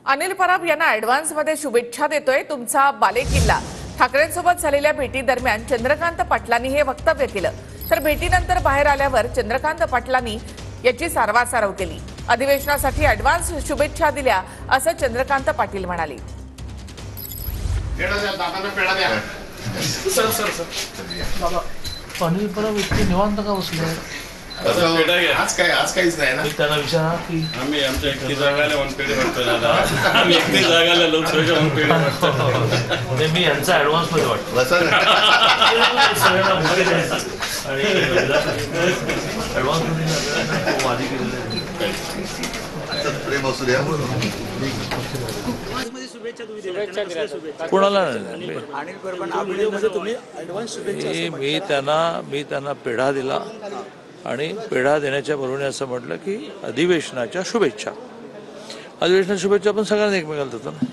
अनिल परब यांना ॲडव्हान्समध्ये शुभेच्छा देतोय तुमचा बालेकिल्ला। ठाकरेंसोबत झालेल्या भेटीदरम्यान चंद्रकांत पाटलांनी हे वक्तव्य केलं। तर भेटीनंतर बाहेर आल्यावर चंद्रकांत पाटलांनी याची सारवासारव केली। अधिवेशनासाठी ॲडव्हान्स शुभेच्छा दिल्या असं चंद्रकांत पाटील म्हणाले। अनिल परब इतके निवांत का बसले? आज काहीच नाही ना। त्यांना विचारा की आम्ही आमच्या एकटी जागाला वन पेढे वाटतो दादा। आम्ही एकटी जागाला लोकसभेच्या वन पेढे वाटतो। ते मी यांचा ॲडव्हान्स मध्ये वाटतो सगळ्यांना बुके द्यायचं आणि ॲडव्हान्स मध्ये वादी केलेलं प्रेम असू द्या। कोणाला मी त्यांना पेढा दिला आणि पेढा देण्याच्या बरोबर असं म्हटलं की अधिवेशनाच्या शुभेच्छा आपण सगळ्यांना एकमेकाला देतो ना।